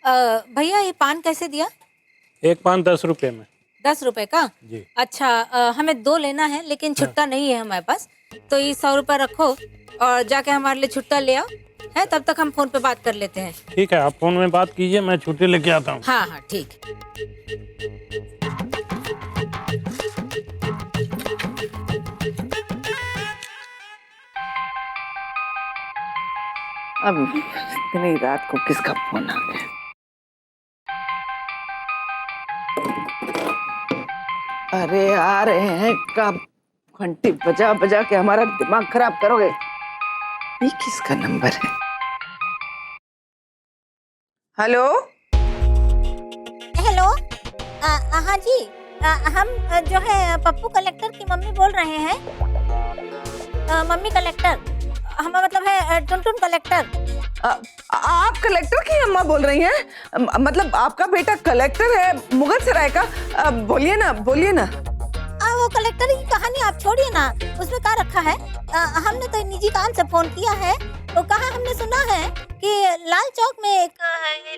भैया ये पान कैसे दिया? एक पान 10 रुपए में। 10 रुपए का? जी। अच्छा, हमें 2 लेना है लेकिन छुट्टा नहीं है हमारे पास, तो ये 100 रुपये रखो और जाके हमारे लिए छुट्टा ले आओ, है तब तक हम फोन पे बात कर लेते हैं। ठीक है, आप फोन में बात कीजिए, मैं छुट्टी लेके आता हूँ। हाँ हाँ ठीक। अब इतनी रात को किसका फोन आ गया? अरे आ रहे हैं, कब घंटी बजा बजा के हमारा दिमाग खराब करोगे? ये किसका नंबर है? हेलो हेलो, हाँ जी, हम जो है पप्पू कलेक्टर की मम्मी बोल रहे हैं। मम्मी कलेक्टर, हम मतलब है टुनटुन कलेक्टर। आप कलेक्टर की अम्मा बोल रही हैं? मतलब आपका बेटा कलेक्टर है मुगल सराय का? बोलिए ना, बोलिए ना। वो कलेक्टर की कहानी आप छोड़िए ना, उसमें क्या रखा है? हमने तो निजी काम से फोन किया है, तो कहा हमने सुना है कि लाल चौक में एक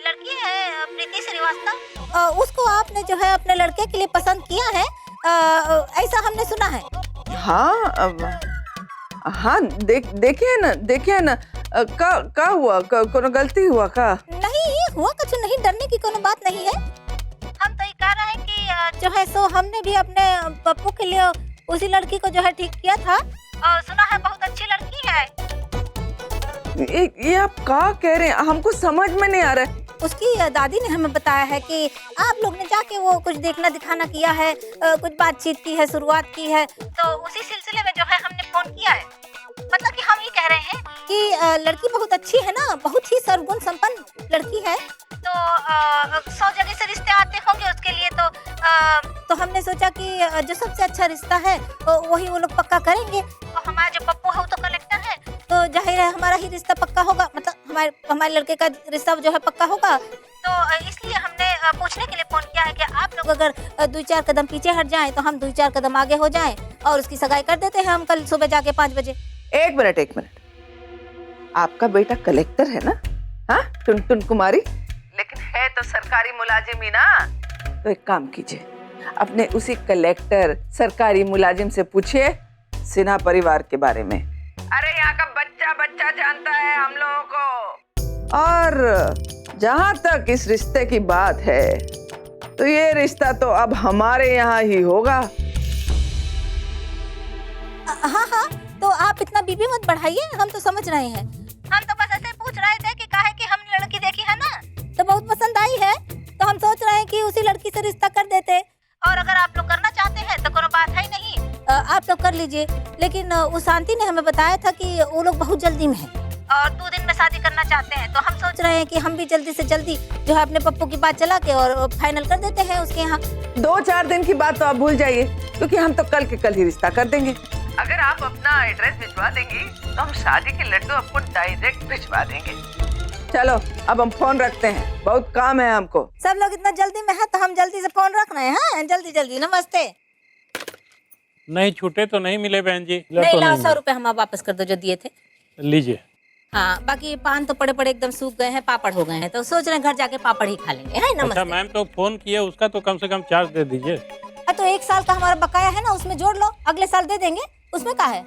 लड़की है प्रीति श्रीवास्तव, उसको आपने जो है अपने लड़के के लिए पसंद किया है, ऐसा हमने सुना है। हाँ हाँ, देखिए ना, का हुआ? कोनो गलती हुआ का? नहीं हुआ, कुछ नहीं, डरने की कोनो बात नहीं है। हम तो ये कह रहे हैं कि जो है सो हमने भी अपने पप्पू के लिए उसी लड़की को जो है ठीक किया था, और सुना है बहुत अच्छी लड़की है। ये आप क्या कह रहे हैं? हमको समझ में नहीं आ रहा है। उसकी दादी ने हमें बताया है कि आप लोग ने जाके वो कुछ देखना दिखाना किया है, कुछ बातचीत की है, शुरुआत की है, तो उसी सिलसिले में जो है हमने फोन किया है। मतलब कि हम ये कह रहे हैं कि लड़की बहुत अच्छी है ना, बहुत ही सर्वगुण संपन्न लड़की है, तो 100 जगह से रिश्ते आते होंगे उसके लिए, तो हमने सोचा कि जो सबसे अच्छा रिश्ता है वही वो लोग पक्का करेंगे। और हमारा जो पप्पू है वो तो कलेक्टर है, तो जाहिर है हमारा ही रिश्ता पक्का होगा, मतलब हमारे लड़के का रिश्ता जो है पक्का होगा। तो इसलिए हमने पूछने के लिए फोन किया है कि आप लोग अगर 2-4 कदम पीछे हट जाएं तो हम 2-4 कदम आगे हो जाएं और उसकी सगाई कर देते हैं हम कल सुबह जाके 5 बजे। एक मिनट, आपका बेटा कलेक्टर है ना? हाँ, टुनटुन कुमारी, लेकिन है तो सरकारी मुलाजिम ही ना। तो एक काम कीजिए, अपने उसी कलेक्टर सरकारी मुलाजिम से पूछिए सिन्हा परिवार के बारे में। अरे यहाँ का बच्चा जानता है हम लोगों को। और जहाँ तक इस रिश्ते की बात है, तो ये रिश्ता तो अब हमारे यहाँ ही होगा। हाँ, तो आप इतना बीबी मत बढ़ाइए, हम तो समझ रहे हैं। हम तो बस ऐसे पूछ रहे थे कि काहे कि हमने लड़की देखी है ना, तो बहुत पसंद आई है, तो हम सोच रहे हैं कि उसी लड़की से रिश्ता कर देते। और अगर आप लोग करना चाहते हैं तो कोई बात है नहीं, आप लोग कर लीजिए। लेकिन उस शांति ने हमें बताया था कि वो लोग बहुत जल्दी में हैं और 2 दिन में शादी करना चाहते हैं, तो हम सोच रहे हैं कि हम भी जल्दी से जल्दी जो है अपने पप्पू की बात चला के और फाइनल कर देते हैं उसके यहाँ। 2-4 दिन की बात तो आप भूल जाइए, क्योंकि हम तो कल के कल ही रिश्ता कर देंगे। अगर आप अपना एड्रेस भिजवा देंगी तो हम शादी के लड्डू आपको डायरेक्ट भिजवा देंगे। चलो अब हम फोन रखते हैं, बहुत काम है हमको। सब लोग इतना जल्दी में है तो हम जल्दी से फोन रख रहे हैं। हाँ, जल्दी। नमस्ते। नहीं, छूटे तो नहीं मिले बहन जी। नहीं, लाओ 100 रुपए हम वापस कर दो जो दिए थे। लीजिए। हाँ, बाकी पान तो पड़े एकदम सूख गए हैं, पापड़ हो गए हैं, तो सोच रहे हैं घर जाके पापड़ ही खा लेंगे। है, नमस्ते। अच्छा मैम, तो फोन किए उसका तो कम से कम चार्ज दे दीजिए। तो 1 साल का हमारा बकाया है ना, उसमें जोड़ लो, अगले साल दे देंगे, उसमें क्या है?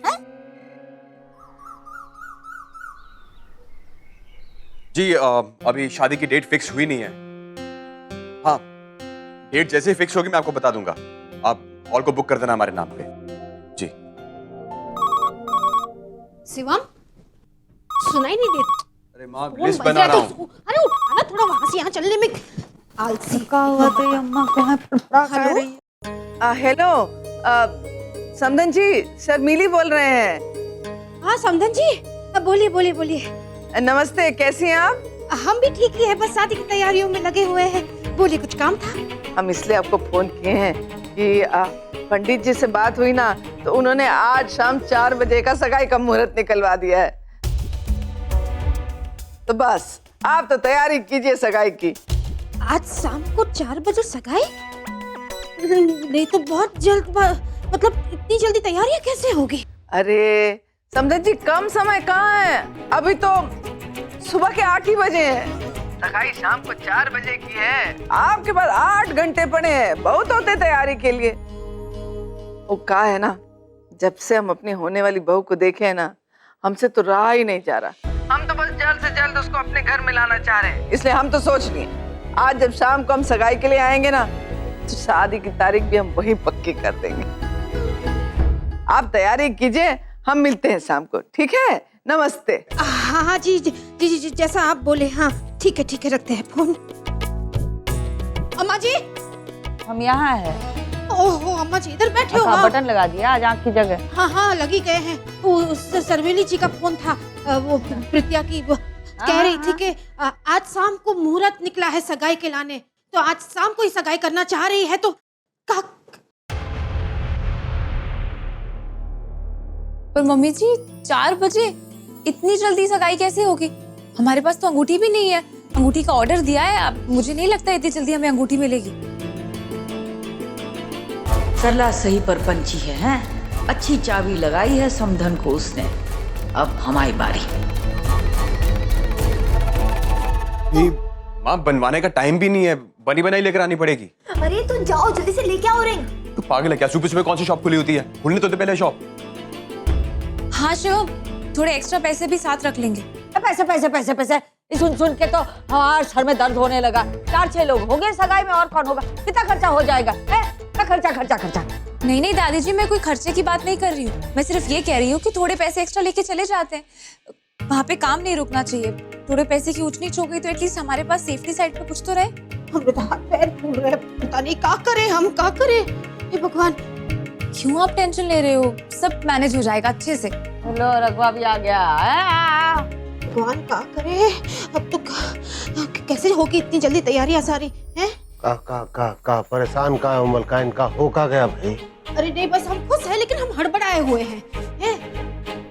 जी अभी शादी की डेट फिक्स हुई नहीं है। हाँ, डेट जैसे ही फिक्स होगी मैं आपको बता दूंगा। आप हॉल को बुक कर देना हमारे नाम पे। जी। शिवम, सुनाई नहीं देता? अरे माँ, लिस्ट बना रहा हूँ। अरे उठाना थोड़ा, वहां से यहाँ चलने में आलसी का हुआ तो अम्मा को है फड़फड़ा कर रही है। हेलो, समधन जी, शर्मिली बोल रहे हैं। हाँ समधन जी, बोलिए। नमस्ते, कैसी हैं आप? हम भी ठीक ही है, बस शादी की तैयारियों में लगे हुए हैं। बोलिए, कुछ काम था? हम इसलिए आपको फोन किए हैं कि पंडित जी से बात हुई ना, तो उन्होंने आज शाम 4 बजे का सगाई का मुहूर्त निकलवा दिया है। तो बस आप तो तैयारी कीजिए सगाई की। आज शाम को 4 बजे सगाई? नहीं तो बहुत जल्द, मतलब इतनी जल्दी तैयारियां कैसे होगी? अरे समझे जी, कम समय कहाँ है, अभी तो सुबह के 8 ही बजे हैं। सगाई शाम को 4 बजे की है। आपके पास 8 घंटे पड़े हैं, बहुत होते तैयारी के लिए। वो कहा है ना, जब से हम अपनी होने वाली बहू को देखे हैं ना, हमसे तो रहा ही नहीं जा रहा। हम तो बस जल्द से जल्द उसको अपने घर में लाना चाह रहे हैं। इसलिए हम तो सोच लिए आज जब शाम को हम सगाई के लिए आएंगे ना, तो शादी की तारीख भी हम वहीं पक्की कर देंगे। आप तैयारी कीजिए, हम मिलते हैं शाम को, ठीक है? नमस्ते। हाँ हाँ जी जी जी जी, जी जैसा आप बोले। हाँ ठीक है, रखते हैं फोन। अम्मा जी, हम यहाँ है। ओहो अम्मा जी इधर बैठे हो? अच्छा, हाँ। बटन लगा दिया आज आँख की जगह। हाँ लगी गए हैं। वो सरवेली जी का फोन था, वो प्रीतिया की, वो कह रही थी कि आज शाम को मुहूर्त निकला है सगाई के लाने, तो आज शाम को ही सगाई करना चाह रही है। तो पर मम्मी जी 4 बजे इतनी जल्दी सगाई कैसे होगी? हमारे पास तो अंगूठी भी नहीं है। अंगूठी का ऑर्डर दिया है, अब मुझे नहीं लगता इतनी जल्दी हमें अंगूठी मिलेगी। सरला सही पर पंची है, हैं? अच्छी चाबी लगाई है समधन को उसने। अब हमारी बारी। माँ बनवाने का टाइम भी नहीं है, बनी बनाई लेकर आनी पड़ेगी। अरे तो जाओ जल्दी से लेके आओ रिंग। तू पागल है क्या? सुबह सुबह कौन सी शॉप खुली होती है? खुलने तो दे पहले शॉप। हाँ शिवम, थोड़े एक्स्ट्रा पैसे भी साथ रख लेंगे। पैसे पैसे पैसे पैसे सुन के तो हमारे सर में दर्द होने लगा। 4-6 लोग हो गए सगाई में, और कौन होगा? कितना खर्चा हो जाएगा? खर्चा। नहीं दादी जी, मैं कोई खर्चे की बात नहीं कर रही हूँ। मैं सिर्फ ये कह रही हूँ कि थोड़े पैसे एक्स्ट्रा लेके चले जाते हैं। वहाँ पे काम नहीं रुकना चाहिए। थोड़े पैसे की ऊंच नीच हो गई तो एटलीस्ट हमारे पास सेफ्टी साइड पे कुछ तो रहे। हम तो हाथ पैर फूल रहे, पता नहीं क्या करें हम, क्या करें? हे भगवान। क्यों आप टेंशन ले रहे हो? सब मैनेज हो जाएगा अच्छे से। लो रघुआ भी आ गया। भगवान क्या करे अब तो? कैसे होगी इतनी जल्दी तैयारियां सारी हैं? का परेशान का उमल का इनका हो का गया भाई? अरे नहीं, बस हम खुश हैं, लेकिन हम हड़बड़ाए हुए हैं।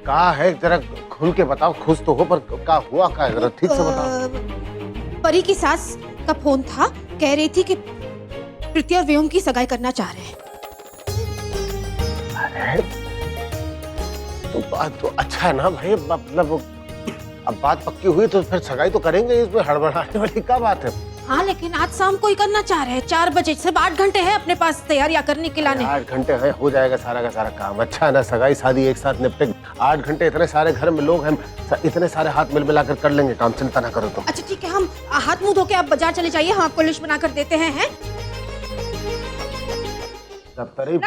का है, जरा खुल के बताओ। खुश तो हो, पर का हुआ का है, जरा ठीक से बताओ। परी की सास का फोन था, कह रही थी कि प्रीतिया और व्योम की सगाई करना चाह रहे हैं। अरे तो बात तो अच्छा है ना भाई, मतलब अब बात पक्की हुई तो फिर सगाई तो करेंगे, इसमें हड़बड़ाने वाली क्या बात है? हाँ लेकिन आज शाम को ही करना चाह रहे हैं। 4 बजे, सिर्फ 8 घंटे हैं अपने पास तैयारियां करने के लाने। 8 घंटे हैं, हो जाएगा सारा का सारा काम। अच्छा है ना, सगाई शादी एक साथ निपटे। 8 घंटे, इतने सारे घर में लोग हैं, इतने सारे हाथ मिल मिलाकर कर लेंगे काम, चिंता ना करो तुम। अच्छा ठीक है, हम हाथ मुंह धो के आप बाजार चले जाइए, हम आपको लिस्ट बनाकर देते हैं। दफ्तर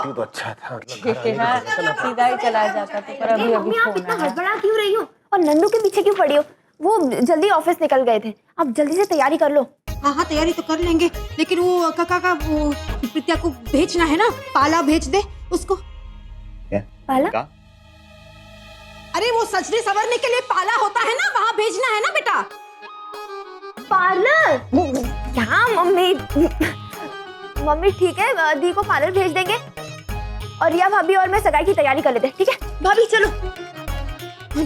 तो अच्छा था, सीधा ही चला जाता तो, पर अभी मम्मी आप इतना हड़बड़ा क्यों रही हो और नन्नू के पीछे क्यों पड़ी हो? वो जल्दी ऑफिस निकल गए थे, आप जल्दी से तैयारी कर लो। हाँ तैयारी तो कर लेंगे, लेकिन वो काका का वो प्रीतिया को भेजना है ना, पाला भेज दे उसको। पाला? अरे वो सजने संवरने के लिए पाला होता है ना, वहाँ भेजना है ना बेटा। पार्लर? हाँ मम्मी ठीक है, दी को पार्लर भेज देंगे और रिया भाभी और मैं सगाई की तैयारी कर लेते हैं। ठीक है भाभी चलो।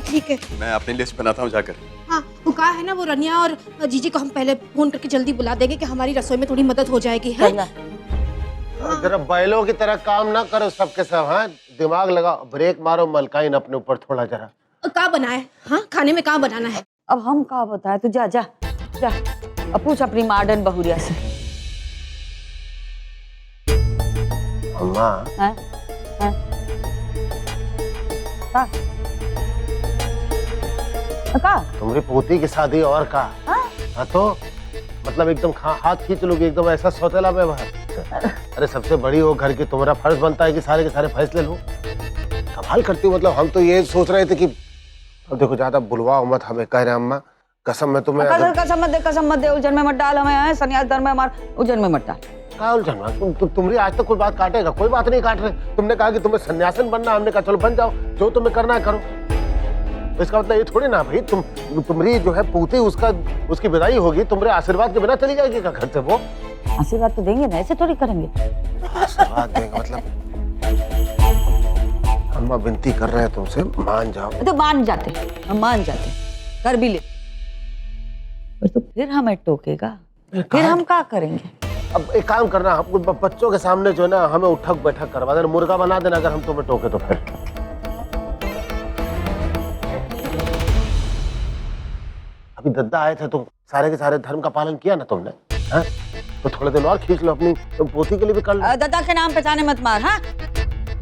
ठीक है, मैं अपनी लिस्ट बनाता हूँ जाकर। हाँ वो कहा है ना, वो रनिया और जीजी को हम पहले फोन करके जल्दी बुला देंगे कि हमारी रसोई में थोड़ी मदद हो जाएगी। है जरा बैलों की तरह काम ना करो सबके सब। हाँ दिमाग लगाओ, ब्रेक मारो मलकाइन अपने ऊपर थोड़ा जरा। क्या बनाए? हाँ खाने में क्या बनाना है? अब हम क्या बताए? तू जा जा जा, अब पूछ अपनी मॉडर्न बहुरिया से। अम्मा तुम्हारी पोती की शादी और का? हाँ तो मतलब एकदम हाथ खींच लोगे, एकदम ऐसा सौतेला व्यवहार। अरे सबसे बड़ी वो घर की, तुम्हारा फर्ज बनता है कि सारे के सारे फैसले लो। कमाल करती हो। मतलब हम तो ये सोच रहे थे कि देखो ज्यादा बुलवाओ मत हमें, कह रहे अम्मा कसम में तुम्हें। कसम मत दे, उलझन में मत डाल हमें। सन्यास धर्म में मार, उलझन में मत डाल। क्या उलझन? तुम्हारी आज तक कोई बात काटेगा? कोई बात नहीं काट रहे। तुमने कहा कि तुम्हें सन्यासन बनना, हमने कहा चलो बन जाओ, जो तुम्हें करना है करो। तो इसका मतलब ये थोड़ी ना भाई तुम्हारी जो है पूती, उसकी विदाई होगी, तुम्हारे आशीर्वाद के बिना चली जाएगी क्या घर से? वो आशीर्वाद तो देंगे ना, ऐसे थोड़ी करेंगे। आशीर्वाद देंगे मतलब? अम्मा विनती कर रहे हैं तुमसे, मान जाओ। तो मान जाते, हम मान जाते, कर भी ले, पर तो फिर हमें टोकेगा, फिर हम क्या करेंगे? अब एक काम करना, हम बच्चों के सामने जो है ना, हमें उठक बैठक करवा देना, मुर्गा बना देना अगर हम तुम्हें टोके तो। फिर अभी दद्दा आए थे तो सारे के सारे धर्म का पालन किया ना तुमने, हाँ? तो थोड़े दिन और खींच लो, अपनी पोती के लिए भी कर लो। दादा के नाम पे ताने मत मार, हाँ?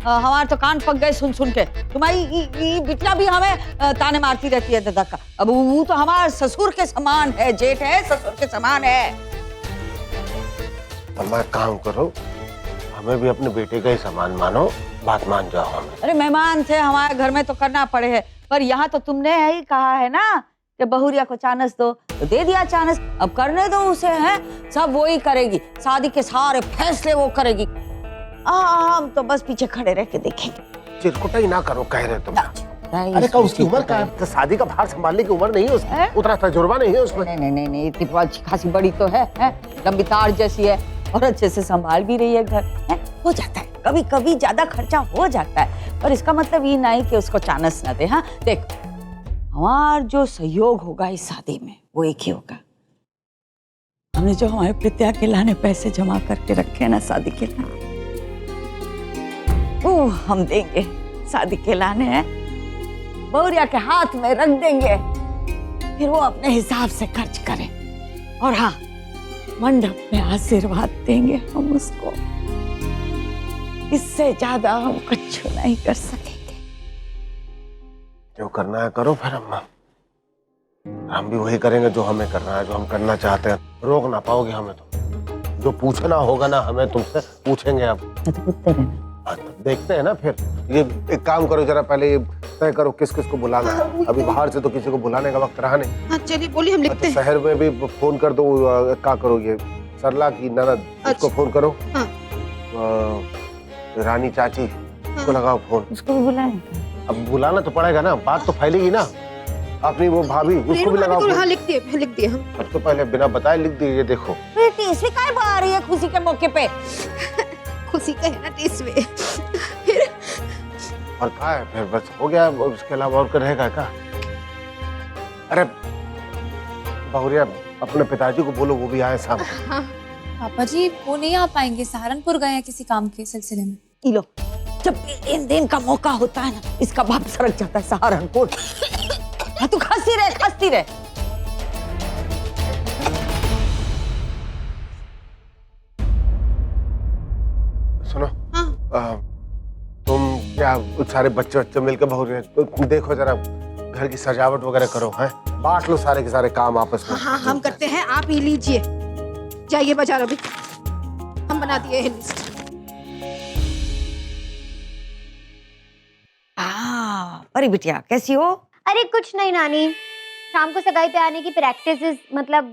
हमारे तो कान पक गए सुन सुन के। तुम्हारी बिटिया भी हमें ताने मारती रहती है दादा का। अब वो तो हमारे ससुर के समान है, जेठ है, ससुर के समान है। अम्मा काम करो, हमें भी अपने बेटे का ही समान मानो, बात मान जाओ हमें। अरे मेहमान थे हमारे घर में तो करना पड़े है, पर यहाँ तो तुमने ही कहा है ना कि बहुरिया को चांस दो, तो दे दिया चांस। अब करने दो उसे, हैं? सब वो ही करेगी, शादी के सारे फैसले वो करेगी। हम तो बस पीछे खड़े रह के देखेंगे। चिरकुटा ही ना करो कह रहे तुम। अरे का उसकी उम्र का है, तो शादी का भार संभालने की उम्र नहीं है उसकी, उतना तजुर्बा नहीं है उसमें। नहीं, इतनी अच्छी खासी बड़ी तो है, लंबी तार जैसी है और अच्छे से संभाल भी रही है घर, है? हो जाता है कभी कभी ज्यादा खर्चा हो जाता है, पर इसका मतलब ये नहीं कि उसको चांस ना दे। हाँ देख, हमारा जो सहयोग होगा इस शादी में वो एक ही होगा। हमने जो हमारे प्रीत्या के लाने पैसे जमा करके रखे ना शादी के लाने, वो हम देंगे। शादी के लाने हैं बहुरिया के हाथ में रख देंगे, फिर वो अपने हिसाब से खर्च करें। और हाँ, मंडप में आशीर्वाद देंगे हम उसको, इससे ज्यादा हम कुछ नहीं कर सकेंगे। जो करना है करो फिर अम्मा, हम भी वही करेंगे जो हमें करना है, जो हम करना चाहते हैं। रोक ना पाओगे हमें, तो जो पूछना होगा ना हमें तुमसे पूछेंगे। अब देखते हैं ना फिर। ये एक काम करो, जरा पहले ये तय करो किस किस को बुलाना है। अभी बाहर से तो किसी को बुलाने का वक्त रहा नहीं। हाँ चलिए बोलिए, हम लिखते हैं। शहर में भी फोन कर दो। क्या करो, ये सरला की ननद उसको फोन करो। हाँ। रानी चाची को लगाओ फोन। उसको भी बुलाएं। अब बुलाना तो पड़ेगा ना, बात तो फैलेगी ना। अपनी वो भाभी उसको भी लगाओ। हाँ लिख दिए हम। सबसे पहले बिना बताए लिख दिए। ये देखो टीसवी काय आ रही है खुशी के मौके पे। खुशी का है ना टीसवी। और क्या है फिर, बस हो गया। उसके अलावा और रहेगा क्या? अरे बहुरिया अपने पिताजी को बोलो वो भी आए सामने। हाँ। पापा जी वो नहीं आ पाएंगे, सहारनपुर गए हैं किसी काम के सिलसिले में। लो, जब इन दिन का मौका होता है ना, इसका बाप सड़क जाता है सहारनपुर। हाँ तू खांसी रहे। सुनो, हाँ। तुम क्या सारे बच्चे मिलकर बहुरिया तो देखो जरा, घर की सजावट वगैरह करो, हैं? बांट लो सारे के सारे काम आपस में। हाँ हम करते हैं, आप ही लीजिए। जाइए बाजार, अभी हम बना दिए हैं लिस्ट। परी बिटिया कैसी हो? अरे कुछ नहीं नानी, शाम को सगाई पे आने की प्रैक्टिस मतलब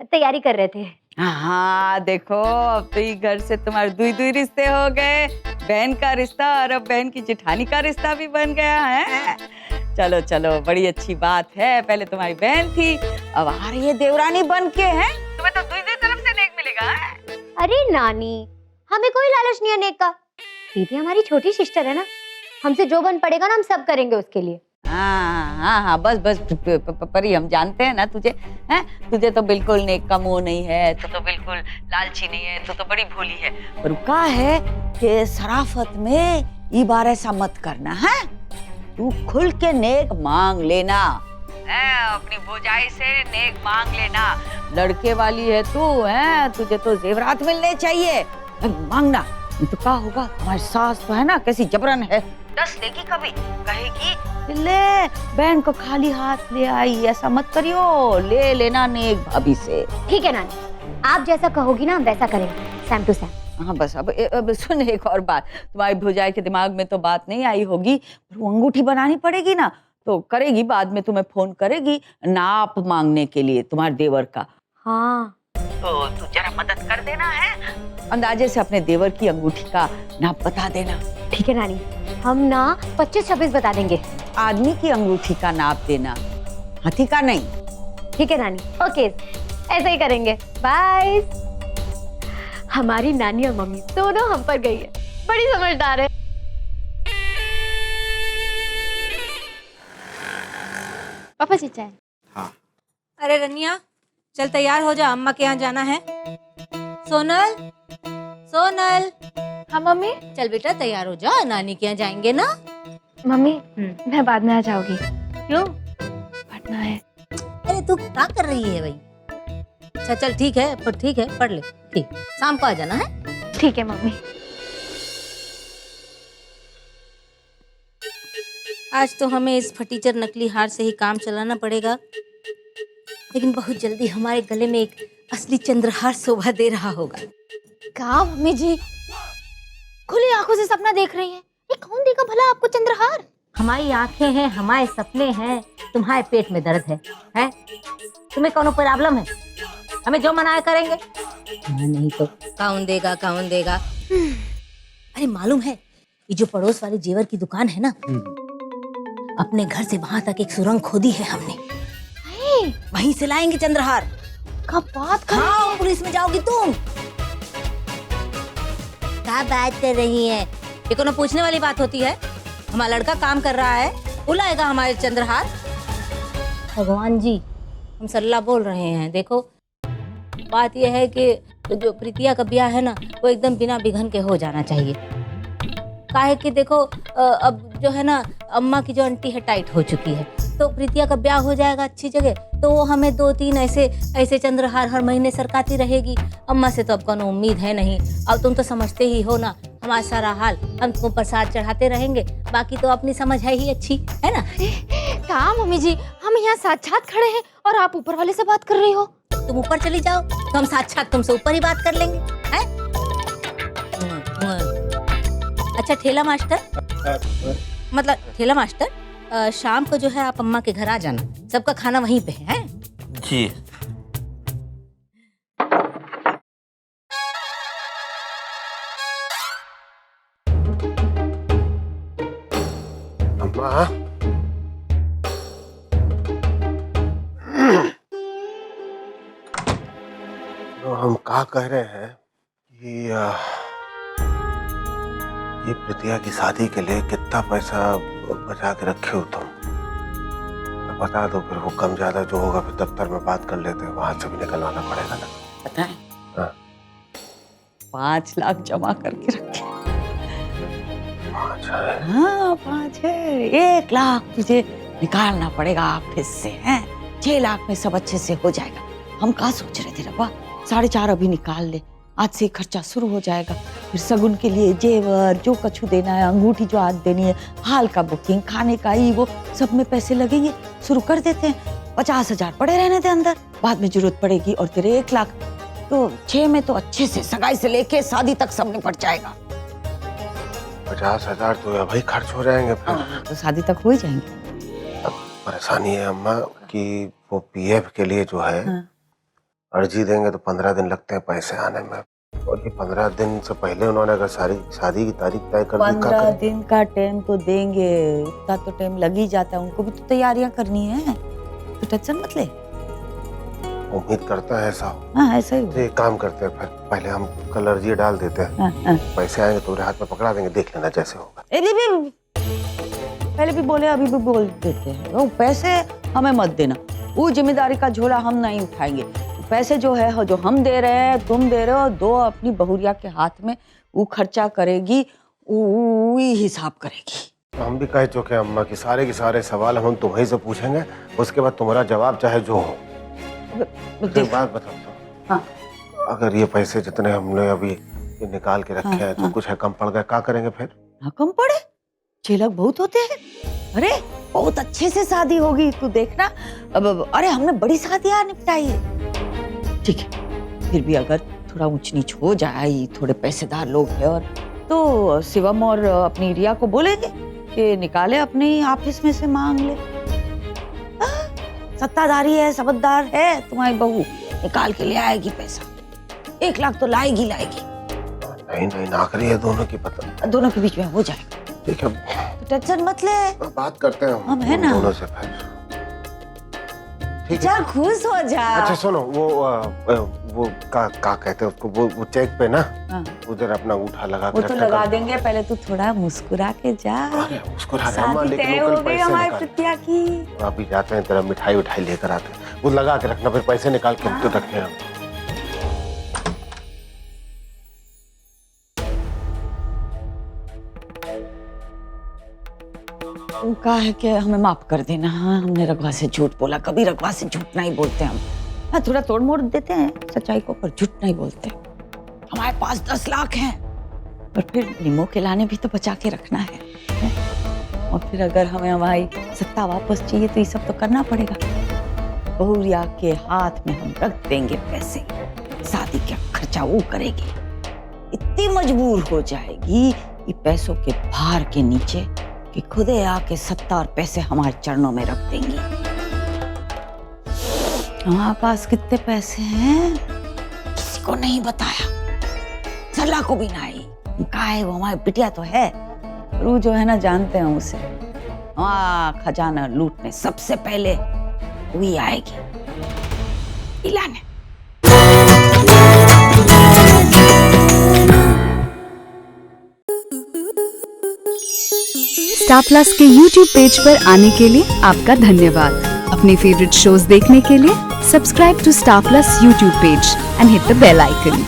तैयारी कर रहे थे। हाँ देखो, अब तो ये घर से तुम्हारे दुई रिश्ते हो गए। बहन का रिश्ता और अब बहन की जेठानी का रिश्ता भी बन गया है। चलो चलो, बड़ी अच्छी बात है। पहले तुम्हारी बहन थी, अब आ रही है देवरानी बन के। है तुम्हें तो दुई तरफ से नेक मिलेगा। है? अरे नानी, हमें कोई लालच नहीं है नेक का। दीदी हमारी छोटी सिस्टर है ना, हमसे जो बन पड़ेगा ना हम सब करेंगे उसके लिए। हाँ बस परी, हम जानते हैं ना तुझे, हैं? तुझे तो बिल्कुल नेक का मुंह नहीं है, तो बिल्कुल लालची नहीं है, तो बड़ी भोली है। पर क्या है कि शराफत में ये बार ऐसा मत करना है। तू खुल के नेक मांग लेना, अपनी भौजाई से नेक मांग लेना। लड़के वाली है तू, है? तुझे तो जेवरात मिलने चाहिए, मांगना। तो क्या होगा, तुम्हारी सास तो है ना कैसी जबरन है, दस लेगी कभी, कहेगी ले बहन को खाली हाथ ले आई। ऐसा मत करियो, ले लेना नेक भाभी से। ठीक है नानी, आप जैसा कहोगी ना हम वैसा करेंगे, सेम टू सेम। हाँ बस अब सुन एक और बात। तुम्हारी भौजाई के दिमाग में तो बात नहीं आई होगी, वो अंगूठी बनानी पड़ेगी ना, तो करेगी बाद में, तुम्हें फोन करेगी नाप मांगने के लिए तुम्हारे देवर का। हाँ तो तू जरा मदद कर देना है, अंदाजे से अपने देवर की अंगूठी का नाप बता देना। ठीक है नानी, हम ना 25-26 बता देंगे। आदमी की अंगूठी का नाप देना, हाथी का नहीं। ठीक है नानी, ओके ऐसा ही करेंगे। बाय। हमारी नानी और मम्मी दोनों हम पर गई है, बड़ी समझदार है। पापा जी चाय। हाँ। अरे रनिया चल तैयार हो जा, अम्मा के यहाँ जाना है। सोनल, सोनल। हाँ मम्मी। चल बेटा तैयार हो जा, नानी के यहाँ जाएंगे ना। मम्मी मैं बाद में आ जाऊंगी। क्यों? पढ़ना है। अरे तू क्या कर रही है भाई? अच्छा चल ठीक है पढ़ ले। ठीक, शाम को आ जाना है। ठीक है मम्मी। आज तो हमें इस फटीचर नकली हार से ही काम चलाना पड़ेगा, लेकिन बहुत जल्दी हमारे गले में एक असली चंद्रहार शोभा दे रहा होगा। क्या मम्मी जी खुली आंखों से सपना देख रही हैं? ये कौन देगा भला आपको चंद्रहार? हमारी आंखें हैं, हमारे सपने हैं, तुम्हारे पेट में दर्द है? तुम्हें कौन प्रॉब्लम है? हमें जो मनाया करेंगे। नहीं तो कौन देगा? अरे मालूम है, ये जो पड़ोस वाले जेवर की दुकान है ना, अपने घर से वहां तक एक सुरंग खोदी है हमने। वहीं से लाएंगे चंद्रहार। कब बात कर? हाँ, पुलिस में जाओगी तुम। क्या बात कर रही है? ये कोनो पूछने वाली बात होती है? हमारा लड़का काम कर रहा है, वो लाएगा हमारे चंद्रहार। भगवान जी, हम सल्ला बोल रहे हैं। देखो बात यह है कि जो प्रीतिया का ब्याह है ना, वो एकदम बिना बिघन के हो जाना चाहिए। काहे कि देखो अब जो है ना, अम्मा की जो आंटी है टाइट हो चुकी है, तो प्रीतिया का ब्याह हो जाएगा अच्छी जगह, तो वो हमें 2-3 ऐसे चंद्रहार हर महीने सरकाती रहेगी। अम्मा से तो अब कोनो उम्मीद है नहीं। अब तुम तो समझते ही हो ना हमारा सारा हाल। हम तुमको प्रसाद चढ़ाते रहेंगे, बाकी तो अपनी समझ है ही अच्छी, है ना? कहाँ मम्मी जी, हम यहाँ साक्षात खड़े हैं और आप ऊपर वाले से बात कर रही हो। तुम ऊपर चली जाओ तो हम साक्षात तुमसे ऊपर ही बात कर लेंगे, हैं? अच्छा ठेला मास्टर, शाम को जो है आप अम्मा के घर आ जाना, सबका खाना वहीं पे है, हैं? जी। अम्मा, तो हम क्या कह रहे हैं कि ये प्रीतिया की शादी के लिए कितना पैसा बचा के रखे हो तुम? तो बता दो, फिर वो कम ज्यादा जो होगा फिर दफ्तर में बात कर लेते हैं, वहां से भी निकलवाना पड़ेगा ना। पता है, हाँ। 5 लाख जमा करके रखे। 5 है? हाँ 5 है। 1 लाख तुझे निकालना पड़ेगा ऑफिस से, हैं? 6 लाख में सब अच्छे से हो जाएगा। हम क्या सोच रहे थे रब्बा, 4.5 अभी निकाल ले, आज से खर्चा शुरू हो जाएगा। फिर सगुन के लिए जेवर जो कछु देना है, अंगूठी जो आज देनी है, हाल का बुकिंग, खाने का ही, वो सब में पैसे लगेंगे। शुरू कर देते हैं। 50,000 पड़े रहने दे अंदर, बाद में जरूरत पड़ेगी। और तेरे 1 लाख, तो 6 में तो अच्छे से सगाई से लेके शादी तक सब निपट जाएगा। 50,000 तो अभी खर्च हो जाएंगे फिर। तो शादी तक हो ही जाएंगे। अब परेशानी है अम्मा कि वो पीएफ के लिए जो है अर्जी देंगे तो 15 दिन लगते हैं पैसे आने में, और ये 15 दिन से पहले उन्होंने अगर सारी शादी की तारीख तय कर दी। 15 दिन का टाइम तो देंगे, उतना तो टाइम लग ही जाता है, उनको भी तो तैयारियां करनी है। तो टेंशन मत ले। उम्मीद करता है ऐसा हो। हाँ ऐसा ही तो एक काम करते हैं, फिर पहले हम कल अर्जी डाल देते हैं। हाँ। पैसे आएंगे तो हाथ में पकड़ा देंगे, देख लेना जैसे होगा। पहले भी बोले, अभी भी बोल देते हैं, वो पैसे हमें मत देना, वो जिम्मेदारी का झोला हम नहीं उठाएंगे। पैसे जो है, जो हम दे रहे हैं, तुम दे रहे हो, 2 अपनी बहुरिया के हाथ में, वो खर्चा करेगी, वो हिसाब करेगी। हम भी कह चुके हैं अम्मा कि सारे के सारे सवाल हम तुम्हीं से पूछेंगे, उसके बाद तुम्हारा जवाब चाहे जो हो। एक बात बताओ तो, हाँ। अगर ये पैसे जितने हमने अभी निकाल के रखे हैं तो कुछ है कम पड़ गए, क्या करेंगे फिर? हाँ कम पड़े, 6 लाख बहुत होते हैं। अरे बहुत अच्छे से शादी होगी, तू देखना। अब अरे हमने बड़ी शादियां निपटाई है। ठीक है, फिर भी अगर थोड़ा ऊंच नीच हो जाए, थोड़े पैसेदार लोग हैं, और तो शिवम और अपनी रिया को बोलेंगे कि निकाले अपने ऑफिस में से मांग ले। सत्ताधारी है, सबकदार है तुम्हारी बहू, निकाल के ले आएगी पैसा। 1 लाख तो लाएगी। नहीं नौकरी है दोनों की, पता दोनों के बीच में हो जाएगा। ठीक है, तो टेंशन मत ले, बात करते हैं हम है ना दोनों से फिर। ठीक है, चल खुश हो जा। अच्छा सुनो, वो का कहते हैं उसको, वो चेक पे ना उधर अपना अंगूठा लगा के वो तो लगा देंगे, पहले तू थोड़ा मुस्कुरा के जा। अरे मुस्कुरा रहे शादी लेकिन तय वो हो कल गई पैसे हमारी निकाल, प्रीतिया की। अभी जाते हैं तेरा मिठाई लेकर आते हैं, वो लगा के रखना, फिर पैसे निकाल के तो रखे हम। कहा है कि हमें माफ कर देना। हाँ हमने रघुआ से झूठ बोला, कभी रघुआ से झूठ नहीं बोलते हम। हाँ थोड़ा तोड़ मोड़ देते हैं सच्चाई को, पर झूठ नहीं बोलते। हमारे पास 10 लाख हैं, पर फिर निमो के लाने भी तो बचा के रखना है। और फिर अगर हमें हमारी सत्ता वापस चाहिए तो ये सब तो करना पड़ेगा। बहुरिया के हाथ में हम रख देंगे पैसे, शादी का खर्चा वो करेगी। इतनी मजबूर हो जाएगी कि पैसों के भार के नीचे कि खुदे आके सत्ता और पैसे हमारे चरणों में रख देंगी। हमारे पास कितने पैसे हैं किसी को नहीं बताया, सरला को भी नहीं। कहा है वो हमारी बिटिया तो है, रू जो है ना जानते हैं उसे। हाँ खजाना लूटने सबसे पहले वही आएगी इलाने। स्टार प्लस के YouTube पेज पर आने के लिए आपका धन्यवाद। अपने फेवरेट शोज देखने के लिए subscribe to Star Plus YouTube page and hit the bell icon.